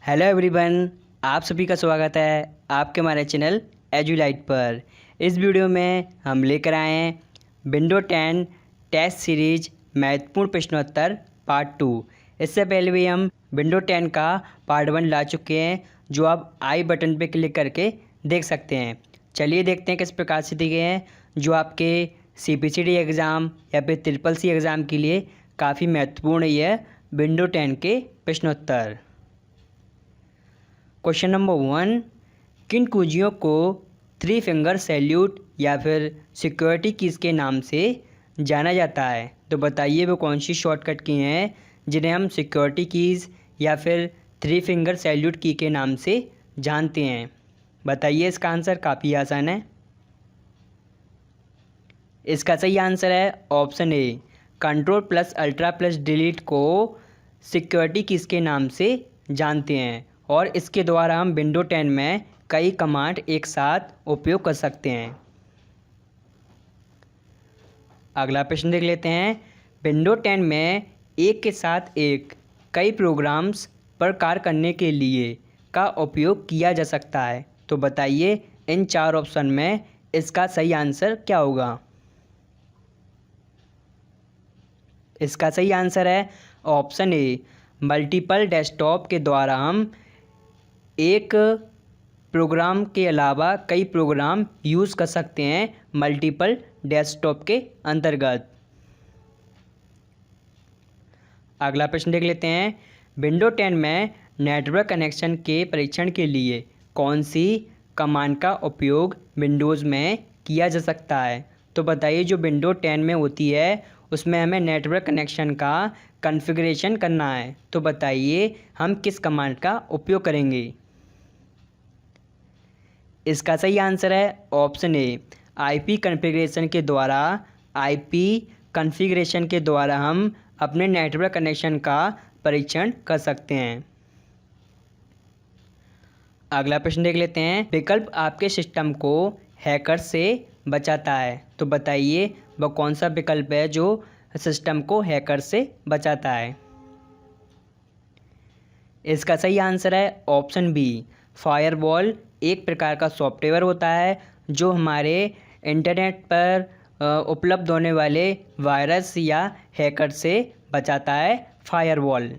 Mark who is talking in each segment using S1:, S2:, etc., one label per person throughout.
S1: Hello everyone, आप सभी का स्वागत है आपके हमारे चैनल एजुलाइट पर। इस वीडियो में हम लेकर आए हैं विंडो 10 टेस्ट सीरीज महत्वपूर्ण प्रश्नोत्तर पार्ट 2। इससे पहले भी हम विंडो 10 का पार्ट 1 ला चुके हैं, जो आप आई बटन पर क्लिक करके देख सकते हैं। चलिए देखते हैं किस प्रकार से दिए गए हैं, जो आपके CPCD एग्ज़ाम या फिर CCC एग्ज़ाम के लिए काफ़ी महत्वपूर्ण है विंडो 10 के प्रश्नोत्तर। क्वेश्चन नंबर 1, किन कुंजियों को 3 फिंगर सैल्यूट या फिर सिक्योरिटी कीज़ के नाम से जाना जाता है? तो बताइए वो कौन सी शॉर्टकट की हैं जिन्हें हम सिक्योरिटी कीज़ या फिर 3 फिंगर सैल्यूट की के नाम से जानते हैं। बताइए, इसका आंसर काफ़ी आसान है। इसका सही आंसर है option A, control plus ultra plus delete को सिक्योरिटी कीज़ के नाम से जानते हैं, और इसके द्वारा हम विंडो 10 में कई कमांड एक साथ उपयोग कर सकते हैं। अगला प्रश्न देख लेते हैं। विंडो 10 में एक के साथ एक कई प्रोग्राम्स पर कार्य करने के लिए का उपयोग किया जा सकता है। तो बताइए इन 4 ऑप्शन में इसका सही आंसर क्या होगा? इसका सही आंसर है ऑप्शन ए, मल्टीपल डेस्कटॉप के द्वारा हम एक प्रोग्राम के अलावा कई प्रोग्राम यूज़ कर सकते हैं मल्टीपल डेस्कटॉप के अंतर्गत। अगला प्रश्न देख लेते हैं। विंडो 10 में नेटवर्क कनेक्शन के परीक्षण के लिए कौन सी कमांड का उपयोग विंडोज़ में किया जा सकता है? तो बताइए, जो विंडो 10 में होती है उसमें हमें नेटवर्क कनेक्शन का कॉन्फ़िगरेशन करना है। तो बताइए हम किस कमांड का उपयोग करेंगे? इसका सही आंसर है ऑप्शन ए, आईपी कॉन्फ़िगरेशन के द्वारा आईपी कॉन्फ़िगरेशन के द्वारा हम अपने नेटवर्क कनेक्शन का परीक्षण कर सकते हैं। अगला प्रश्न देख लेते हैं। विकल्प आपके सिस्टम को हैकर से बचाता है। तो बताइए वह कौन सा विकल्प है जो सिस्टम को हैकर से बचाता है? इसका सही आंसर है ऑप्शन बी, फायरवॉल एक प्रकार का सॉफ्टवेयर होता है जो हमारे इंटरनेट पर उपलब्ध होने वाले वायरस या हैकर से बचाता है फायरवॉल।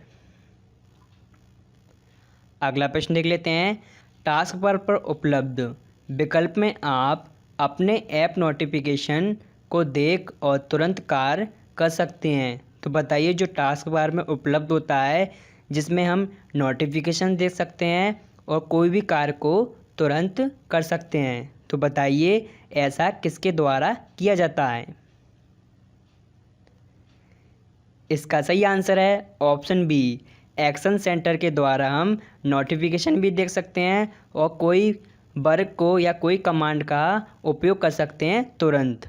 S1: अगला प्रश्न देख लेते हैं। टास्क बार पर उपलब्ध विकल्प में आप अपने ऐप नोटिफिकेशन को देख और तुरंत कार्य कर सकते हैं। तो बताइए, जो टास्क बार में उपलब्ध होता है जिसमें हम नोटिफिकेशन देख सकते हैं और कोई भी कार्य को तुरंत कर सकते हैं, तो बताइए ऐसा किसके द्वारा किया जाता है? इसका सही आंसर है ऑप्शन बी, एक्शन सेंटर के द्वारा हम नोटिफिकेशन भी देख सकते हैं और कोई वर्क को या कोई कमांड का उपयोग कर सकते हैं तुरंत।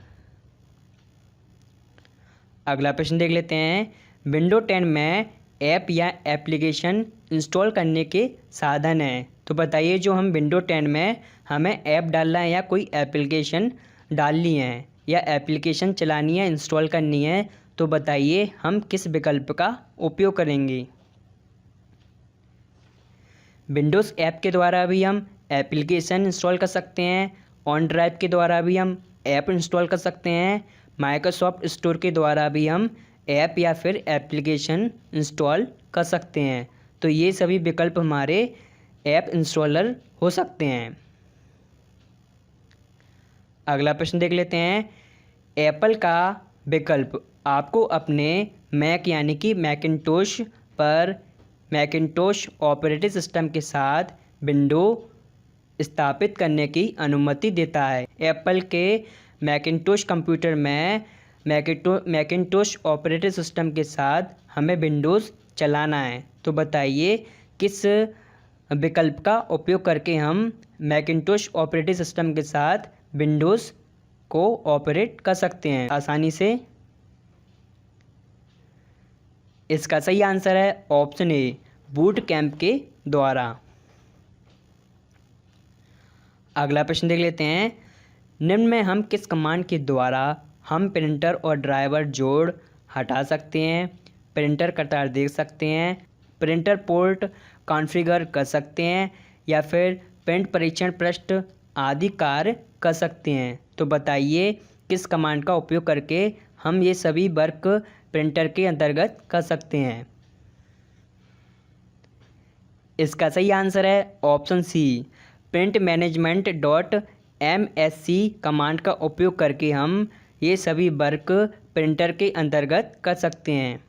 S1: अगला प्रश्न देख लेते हैं। विंडो 10 में ऐप या एप्लीकेशन इंस्टॉल करने के साधन हैं। तो बताइए, जो हम विंडो 10 में हमें ऐप डालना है या कोई एप्लीकेशन डालनी है या एप्लीकेशन चलानी है, इंस्टॉल करनी है, तो बताइए हम किस विकल्प का उपयोग करेंगे? विंडोज़ ऐप के द्वारा भी हम एप्लीकेशन इंस्टॉल कर सकते हैं, ऑन ड्राइव के द्वारा भी हम ऐप इंस्टॉल कर सकते हैं, माइक्रोसॉफ्ट स्टोर के द्वारा भी हम ऐप या फिर एप्लीकेशन इंस्टॉल कर सकते हैं। तो ये सभी विकल्प हमारे ऐप इंस्टॉलर हो सकते हैं। अगला प्रश्न देख लेते हैं। एप्पल का विकल्प आपको अपने मैक यानी कि मैकिन्टोश पर मैकिन्टोश ऑपरेटिंग सिस्टम के साथ विंडो स्थापित करने की अनुमति देता है। एप्पल के मैकिन्टोश कंप्यूटर में मैकिन्टोश ऑपरेटिंग सिस्टम के साथ हमें विंडोज़ चलाना है। तो बताइए किस विकल्प का उपयोग करके हम मैकिन्टोश ऑपरेटिंग सिस्टम के साथ विंडोज़ को ऑपरेट कर सकते हैं आसानी से? इसका सही आंसर है ऑप्शन ए, बूट कैंप के द्वारा। अगला प्रश्न देख लेते हैं। निम्न में हम किस कमांड के द्वारा हम प्रिंटर और ड्राइवर जोड़ हटा सकते हैं, प्रिंटर कतार देख सकते हैं, प्रिंटर पोर्ट कॉन्फ़िगर कर सकते हैं या फिर प्रिंट परीक्षण पृष्ठ आदि कार्य कर सकते हैं। तो बताइए किस कमांड का उपयोग करके हम ये सभी वर्क प्रिंटर के अंतर्गत कर सकते हैं। इसका सही आंसर है option C, print management dot MSC command का उपयोग करके हम ये सभी वर्क प्रिंटर के अंतर्गत कर सकते हैं।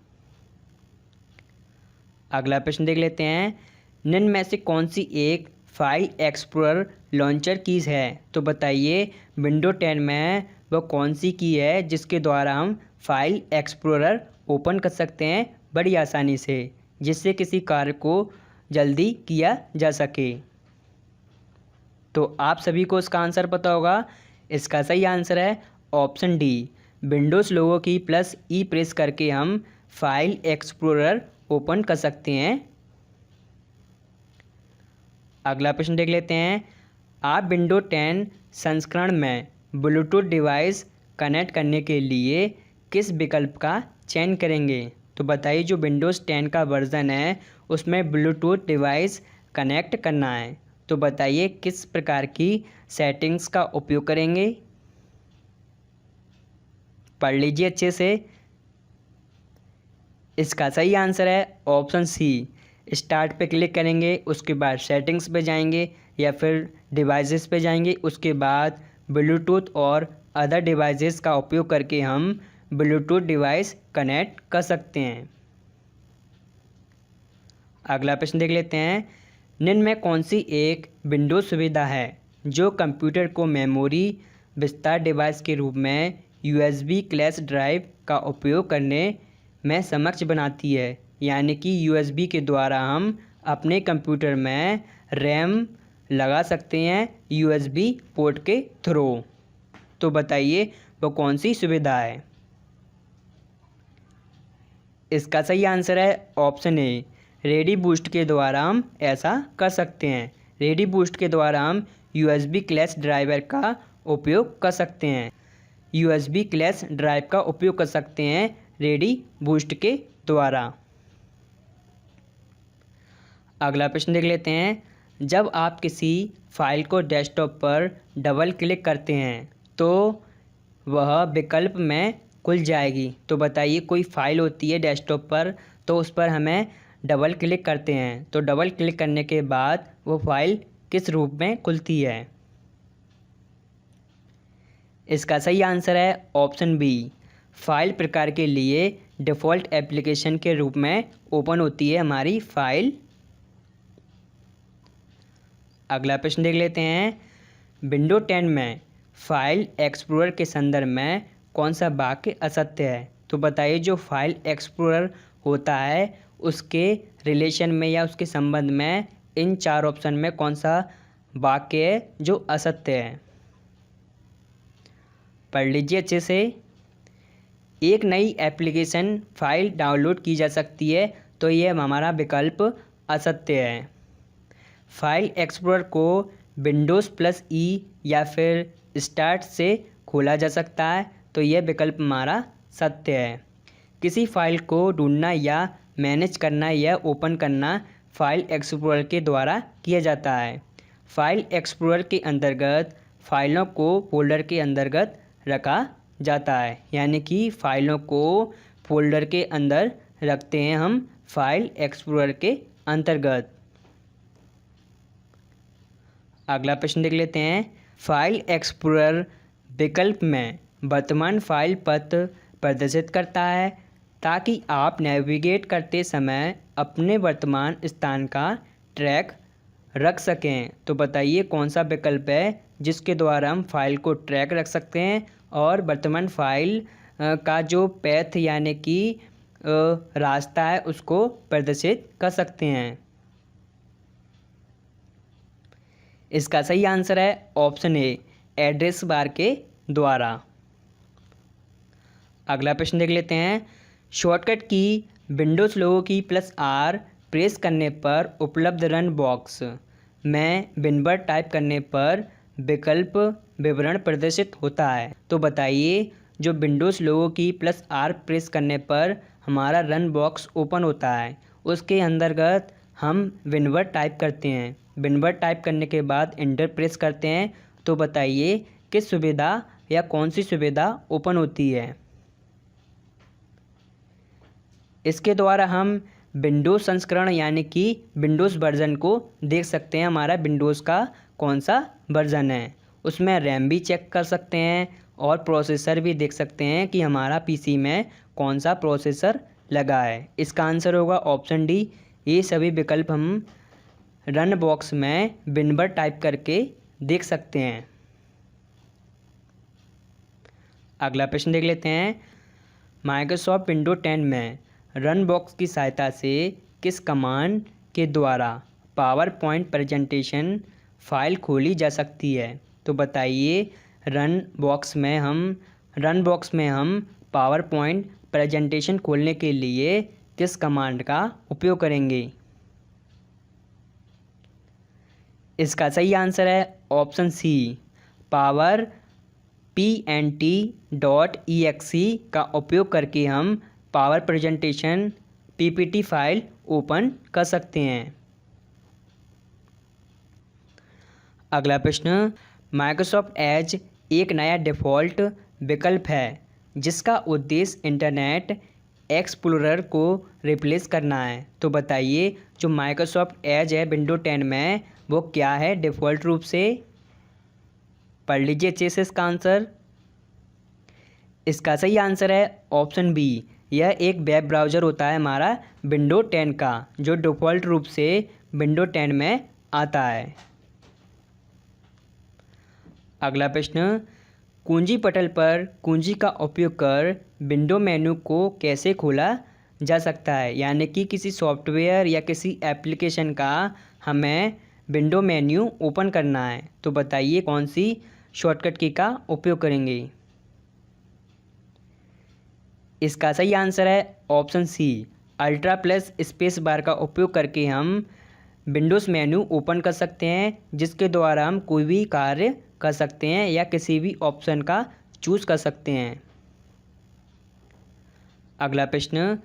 S1: अगला प्रश्न देख लेते हैं, निम्न में से कौन सी एक फाइल एक्सप्लोरर लॉन्चर कीज़ है। तो बताइए विंडो 10 में वो कौन सी की है जिसके द्वारा हम फाइल एक्सप्लोरर ओपन कर सकते हैं बड़ी आसानी से, जिससे किसी कार्य को जल्दी किया जा सके। तो आप सभी को इसका आंसर पता होगा। इसका सही आंसर है ऑप्शन डी, विंडोज़ लोगो की +E प्रेस करके हम फाइल एक्सप्लोरर ओपन कर सकते हैं। अगला प्रश्न देख लेते हैं, आप विंडो 10 संस्करण में ब्लूटूथ डिवाइस कनेक्ट करने के लिए किस विकल्प का चयन करेंगे। तो बताइए जो विंडोज़ 10 का वर्ज़न है उसमें ब्लूटूथ डिवाइस कनेक्ट करना है। तो बताइए किस प्रकार की सेटिंग्स का उपयोग करेंगे। पढ़ लीजिए अच्छे से। इसका सही आंसर है ऑप्शन सी, स्टार्ट पे क्लिक करेंगे, उसके बाद सेटिंग्स पे जाएंगे या फिर डिवाइसेस पे जाएंगे, उसके बाद ब्लूटूथ और अदर डिवाइसेस का उपयोग करके हम ब्लूटूथ डिवाइस कनेक्ट कर सकते हैं। अगला प्रश्न देख लेते हैं, निम्न में कौन सी एक विंडोज़ सुविधा है जो कंप्यूटर को मेमोरी विस्तार डिवाइस के रूप में USB फ्लैश ड्राइव का उपयोग करने में सक्षम बनाती है। यानी कि USB के द्वारा हम अपने कंप्यूटर में रैम लगा सकते हैं USB पोर्ट के थ्रू। तो बताइए वो कौन सी सुविधा है। इसका सही आंसर है ऑप्शन ए, रेडी बूस्ट के द्वारा हम ऐसा कर सकते हैं। रेडी बूस्ट के द्वारा हम USB फ्लैश ड्राइवर का उपयोग कर सकते हैं। USB फ्लैश ड्राइव का उपयोग कर सकते हैं रेडी बूस्ट के द्वारा। अगला प्रश्न देख लेते हैं, जब आप किसी फाइल को डेस्कटॉप पर डबल क्लिक करते हैं तो वह विकल्प में खुल जाएगी। तो बताइए कोई फाइल होती है डेस्कटॉप पर तो उस पर हमें डबल क्लिक करते हैं तो डबल क्लिक करने के बाद वो फाइल किस रूप में खुलती है। इसका सही आंसर है ऑप्शन बी, फाइल प्रकार के लिए डिफ़ॉल्ट एप्लीकेशन के रूप में ओपन होती है हमारी फाइल। अगला प्रश्न देख लेते हैं, विंडो 10 में फाइल एक्सप्लोरर के संदर्भ में कौन सा वाक्य असत्य है। तो बताइए जो फाइल एक्सप्लोरर होता है उसके रिलेशन में या उसके संबंध में इन 4 ऑप्शन में कौन सा वाक्य है जो असत्य है। पढ़ लीजिए अच्छे से। एक नई एप्लीकेशन फाइल डाउनलोड की जा सकती है तो यह हमारा विकल्प असत्य है। फाइल एक्सप्लोरर को विंडोज़ +E या फिर स्टार्ट से खोला जा सकता है तो यह विकल्प हमारा सत्य है। किसी फाइल को ढूंढना या मैनेज करना या ओपन करना फाइल एक्सप्लोरर के द्वारा किया जाता है। फाइल एक्सप्लोरर के अंतर्गत फाइलों को फोल्डर के अंतर्गत रखा जाता है। यानी कि फाइलों को फोल्डर के अंदर रखते हैं हम फाइल एक्सप्लोरर के अंतर्गत। अगला प्रश्न देख लेते हैं, फाइल एक्सप्लोरर विकल्प में वर्तमान फाइल पथ प्रदर्शित करता है ताकि आप नेविगेट करते समय अपने वर्तमान स्थान का ट्रैक रख सकें। तो बताइए कौन सा विकल्प है जिसके द्वारा हम फाइल को ट्रैक रख सकते हैं और वर्तमान फाइल का जो पैथ यानी कि रास्ता है उसको प्रदर्शित कर सकते हैं। इसका सही आंसर है ऑप्शन ए, एड्रेस बार के द्वारा। अगला प्रश्न देख लेते हैं, शॉर्टकट की विंडोज़ लोगो की +R प्रेस करने पर उपलब्ध रन बॉक्स में विनवर टाइप करने पर विकल्प विवरण प्रदर्शित होता है। तो बताइए जो विंडोज़ लोगो की +R प्रेस करने पर हमारा रन बॉक्स ओपन होता है उसके अंतर्गत हम विनवर्ड टाइप करते हैं। विनवर्ड टाइप करने के बाद इंटर प्रेस करते हैं। तो बताइए किस सुविधा या कौन सी सुविधा ओपन होती है। इसके द्वारा हम विंडोज़ संस्करण यानी कि विंडोज़ वर्ज़न को देख सकते हैं, हमारा विंडोज़ का कौन सा वर्ज़न है। उसमें रैम भी चेक कर सकते हैं और प्रोसेसर भी देख सकते हैं कि हमारा पीसी में कौन सा प्रोसेसर लगा है। इसका आंसर होगा ऑप्शन डी। ये सभी विकल्प हम रन बॉक्स में विनवर्ड टाइप करके देख सकते हैं। अगला प्रश्न देख लेते हैं। माइक्रोसॉफ्ट विंडो 10 में रन बॉक्स की सहायता से किस कमांड के द्वारा पावर पॉइंट प्रेजेंटेशन फाइल खोली जा सकती है। तो बताइए रन बॉक्स में हम पावर पॉइंट प्रेजेंटेशन खोलने के लिए किस कमांड का उपयोग करेंगे। इसका सही आंसर है ऑप्शन सी, पावर pnt.exe का उपयोग करके हम power presentation PPT file open कर सकते हैं। अगला प्रश्न, माइक्रोसॉफ्ट एज एक नया डिफ़ॉल्ट विकल्प है जिसका उद्देश्य इंटरनेट एक्सप्लोरर को रिप्लेस करना है। तो बताइए जो माइक्रोसॉफ्ट एज है विंडो 10 में वो क्या है डिफ़ॉल्ट रूप से। पढ़ लीजिए अच्छे से इसका आंसर। इसका सही आंसर है ऑप्शन बी। यह एक वेब ब्राउज़र होता है हमारा विंडो 10 का, जो डिफ़ॉल्ट रूप से विंडो 10 में आता है। अगला प्रश्न, कुंजी पटल पर कुंजी का उपयोग कर विंडो मेन्यू को कैसे खोला जा सकता है। यानी कि किसी सॉफ्टवेयर या किसी एप्लीकेशन का हमें विंडो मेन्यू ओपन करना है। तो बताइए कौन सी शॉर्टकट की का उपयोग करेंगे। इसका सही आंसर है option C, ultra plus space bar का उपयोग करके हम विंडोज़ मेन्यू ओपन कर सकते हैं, जिसके द्वारा हम कोई भी कार्य कर सकते हैं या किसी भी ऑप्शन का चूज़ कर सकते हैं। अगला प्रश्न,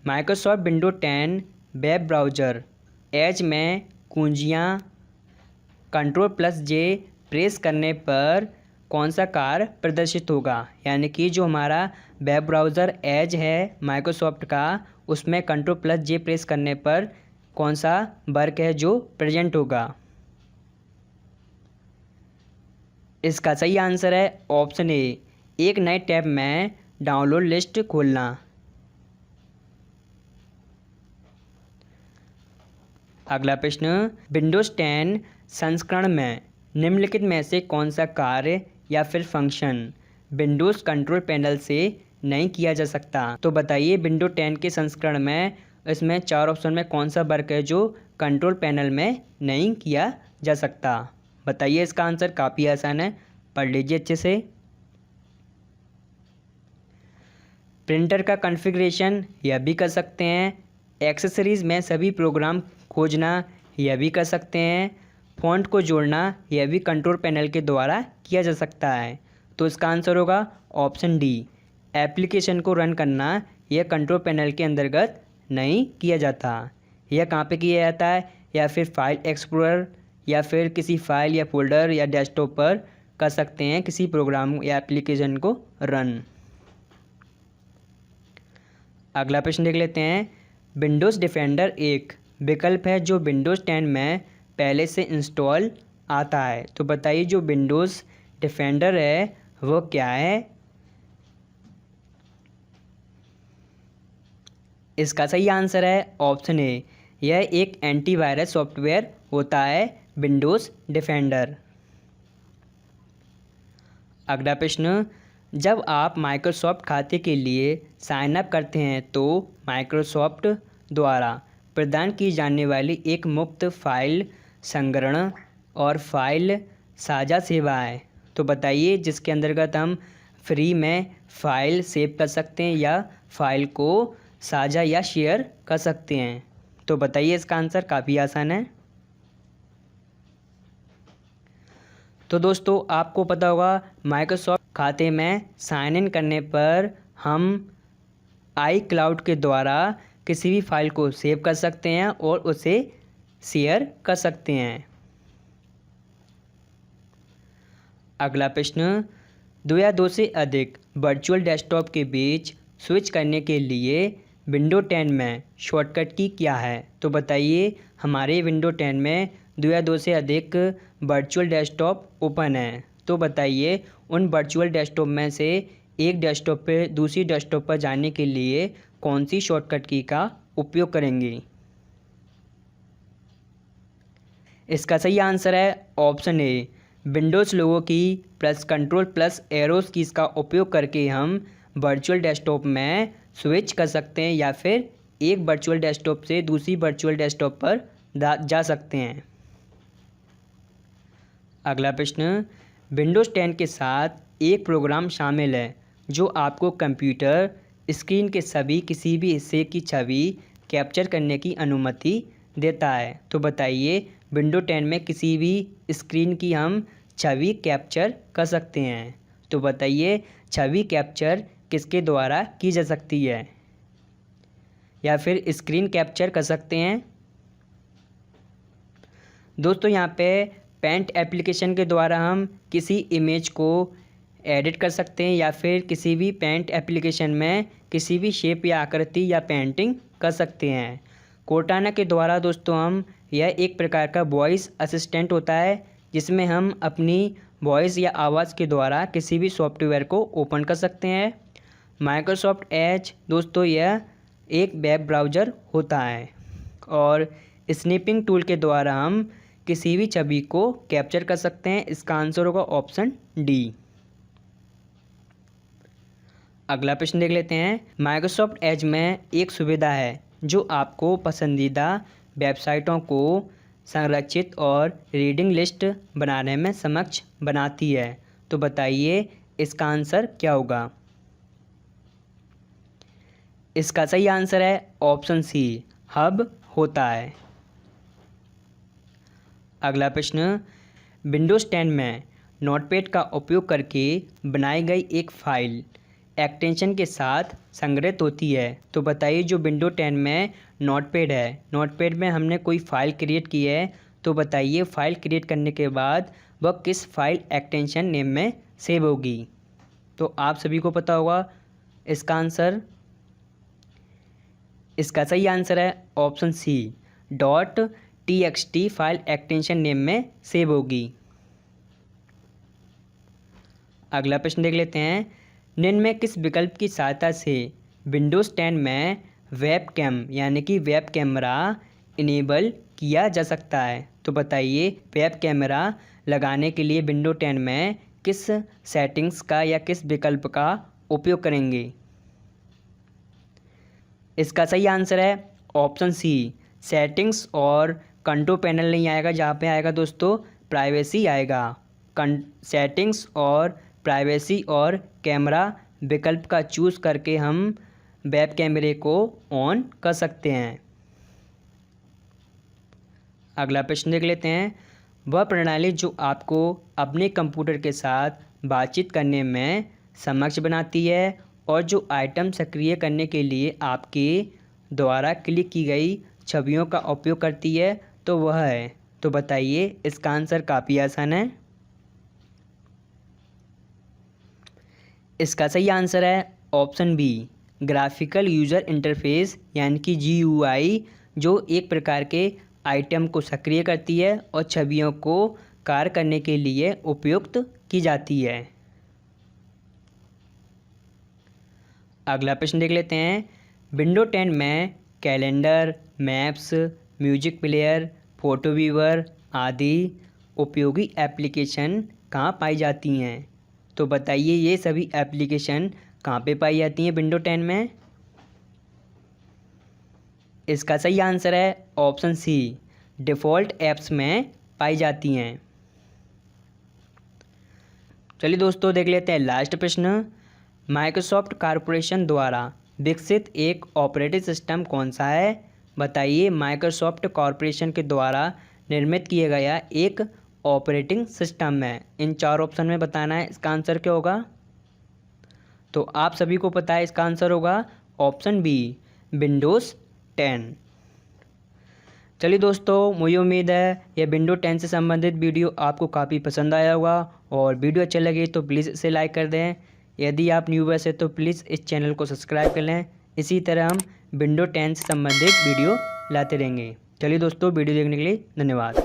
S1: Microsoft window 10 web browser Edge में कुंजियाँ Ctrl+J प्रेस करने पर कौन सा कार्य प्रदर्शित होगा। यानी कि जो हमारा वेब ब्राउज़र एज है माइक्रोसॉफ्ट का, उसमें Ctrl+J प्रेस करने पर कौन सा वर्क है जो प्रेजेंट होगा। इसका सही आंसर है ऑप्शन ए, एक नए टैब में डाउनलोड लिस्ट खोलना। अगला प्रश्न, विंडोज़ 10 संस्करण में निम्नलिखित में से कौन सा कार्य या फिर फंक्शन विंडोज़ कंट्रोल पैनल से नहीं किया जा सकता। तो बताइए विंडो 10 के संस्करण में इसमें 4 ऑप्शन में कौन सा वर्क है जो कंट्रोल पैनल में नहीं किया जा सकता। बताइए इसका आंसर काफ़ी आसान है, पढ़ लीजिए अच्छे से। प्रिंटर का कॉन्फ़िगरेशन यह भी कर सकते हैं। एक्सेसरीज़ में सभी प्रोग्राम खोजना यह भी कर सकते हैं। फ़ॉन्ट को जोड़ना यह भी कंट्रोल पैनल के द्वारा किया जा सकता है। तो इसका आंसर होगा ऑप्शन डी, एप्लीकेशन को रन करना यह कंट्रोल पैनल के अंतर्गत नहीं किया जाता। यह कहाँ पे किया जाता है, या फिर फाइल एक्सप्लोरर या फिर किसी फाइल या फोल्डर या डेस्कटॉप पर कर सकते हैं किसी प्रोग्राम या एप्लीकेशन को रन। अगला प्रश्न देख लेते हैं। विंडोज़ डिफेंडर एक विकल्प है जो विंडोज़ 10 में पहले से इंस्टॉल आता है। तो बताइए जो विंडोज़ डिफेंडर है वो क्या है। इसका सही आंसर है ऑप्शन ए, यह एक एंटीवायरस सॉफ्टवेयर होता है विंडोज़ डिफेंडर। अगला प्रश्न, जब आप माइक्रोसॉफ्ट खाते के लिए साइन अप करते हैं तो माइक्रोसॉफ्ट द्वारा प्रदान की जाने वाली एक मुफ्त फाइल संग्रहण और फाइल साझा सेवा है। तो बताइए जिसके अंतर्गत हम फ्री में फ़ाइल सेव कर सकते हैं या फाइल को साझा या शेयर कर सकते हैं। तो बताइए इसका आंसर काफ़ी आसान है। तो दोस्तों आपको पता होगा माइक्रोसॉफ्ट खाते में साइन इन करने पर हम iCloud के द्वारा किसी भी फाइल को सेव कर सकते हैं और उसे शेयर कर सकते हैं। अगला प्रश्न, दो या दो से अधिक वर्चुअल डेस्कटॉप के बीच स्विच करने के लिए विंडो 10 में शॉर्टकट की क्या है? तो बताइए, हमारे विंडो 10 में दो या दो से अधिक वर्चुअल डेस्कटॉप ओपन है। तो बताइए, उन वर्चुअल डेस्कटॉप में से एक डेस्कटॉप पे दूसरी डेस्कटॉप पर जाने के लिए कौन सी शॉर्टकट की का उपयोग करेंगे? इसका सही आंसर है ऑप्शन ए, विंडोज़ लोगो की plus control plus arrows keys का उपयोग करके हम वर्चुअल डेस्कटॉप में स्विच कर सकते हैं या फिर एक वर्चुअल डेस्कटॉप से दूसरी वर्चुअल डेस्कटॉप पर जा सकते हैं। अगला प्रश्न, विंडोज़ 10 के साथ एक प्रोग्राम शामिल है जो आपको कंप्यूटर स्क्रीन के सभी किसी भी हिस्से की छवि कैप्चर करने की अनुमति देता है। तो बताइए, विंडो 10 में किसी भी स्क्रीन की हम छवि कैप्चर कर सकते हैं। तो बताइए, छवि कैप्चर किसके द्वारा की जा सकती है या फिर स्क्रीन कैप्चर कर सकते हैं? दोस्तों, यहाँ पे पेंट एप्लीकेशन के द्वारा हम किसी इमेज को एडिट कर सकते हैं या फिर किसी भी पेंट एप्लीकेशन में किसी भी शेप या आकृति या पेंटिंग कर सकते हैं। कोर्टाना के द्वारा दोस्तों हम यह एक प्रकार का वॉइस असिस्टेंट होता है जिसमें हम अपनी वॉइस या आवाज़ के द्वारा किसी भी सॉफ्टवेयर को ओपन कर सकते हैं। माइक्रोसॉफ्ट एज दोस्तों यह एक वेब ब्राउज़र होता है और स्नैपिंग टूल के द्वारा हम किसी भी छवि को कैप्चर कर सकते हैं। इसका आंसर होगा ऑप्शन डी। अगला प्रश्न देख लेते हैं। माइक्रोसॉफ्ट एज में एक सुविधा है जो आपको पसंदीदा वेबसाइटों को संरक्षित और रीडिंग लिस्ट बनाने में सक्षम बनाती है। तो बताइए, इसका आंसर क्या होगा? इसका सही आंसर है ऑप्शन सी, हब होता है। अगला प्रश्न, विंडोज़ 10 में नोटपैड का उपयोग करके बनाई गई एक फाइल एक्सटेंशन के साथ संग्रहित होती है। तो बताइए, जो विंडो 10 में नोटपैड है, नोटपैड में हमने कोई फ़ाइल क्रिएट की है, तो बताइए फ़ाइल क्रिएट करने के बाद वह किस फाइल एक्सटेंशन नेम में सेव होगी? तो आप सभी को पता होगा इसका आंसर। इसका सही आंसर है option C, .txt file extension name में सेव होगी। अगला प्रश्न देख लेते हैं। निम्न में किस विकल्प की सहायता से विंडोज़ 10 में वेब कैम यानी कि वेब कैमरा इनेबल किया जा सकता है? तो बताइए, वेब कैमरा लगाने के लिए विंडो 10 में किस सेटिंग्स का या किस विकल्प का उपयोग करेंगे? इसका सही आंसर है ऑप्शन सी, सेटिंग्स और कंट्रोल पैनल नहीं आएगा, जहाँ पे आएगा दोस्तों प्राइवेसी आएगा। सेटिंग्स और प्राइवेसी और कैमरा विकल्प का चूज़ करके हम वेब कैमरे को ऑन कर सकते हैं। अगला प्रश्न देख लेते हैं। वह प्रणाली जो आपको अपने कंप्यूटर के साथ बातचीत करने में सक्षम बनाती है और जो आइटम सक्रिय करने के लिए आपके द्वारा क्लिक की गई छवियों का उपयोग करती है, तो वह है। तो बताइए, इसका आंसर काफ़ी आसान है। इसका सही आंसर है option B, graphical user interface यानी कि GUI, जो एक प्रकार के आइटम को सक्रिय करती है और छवियों को कार्य करने के लिए उपयुक्त की जाती है। अगला प्रश्न देख लेते हैं। विंडो 10 में calendar, maps, music player, photo viewer आदि उपयोगी एप्लीकेशन कहाँ पाई जाती हैं? तो बताइए, ये सभी एप्लीकेशन कहाँ पे पाई जाती हैं विंडो 10 में? इसका सही आंसर है ऑप्शन सी, डिफ़ॉल्ट ऐप्स में पाई जाती हैं। चलिए दोस्तों, देख लेते हैं लास्ट प्रश्न। माइक्रोसॉफ्ट कॉरपोरेशन द्वारा विकसित एक ऑपरेटिंग सिस्टम कौन सा है? बताइए, माइक्रोसॉफ्ट कॉरपोरेशन के द्वारा निर्मित किया गया एक ऑपरेटिंग सिस्टम है। इन चार ऑप्शन में बताना है, इसका आंसर क्या होगा? तो आप सभी को पता है इसका आंसर होगा ऑप्शन बी, विंडोज़ 10। चलिए दोस्तों, मुझे उम्मीद है यह विंडो 10 से संबंधित वीडियो आपको काफ़ी पसंद आया होगा, और वीडियो अच्छा लगे तो प्लीज़ इसे लाइक कर दें। यदि आप न्यू बस है तो प्लीज़ इस चैनल को सब्सक्राइब कर लें। इसी तरह हम विंडो 10 से संबंधित वीडियो लाते रहेंगे। चलिए दोस्तों, वीडियो देखने के लिए धन्यवाद।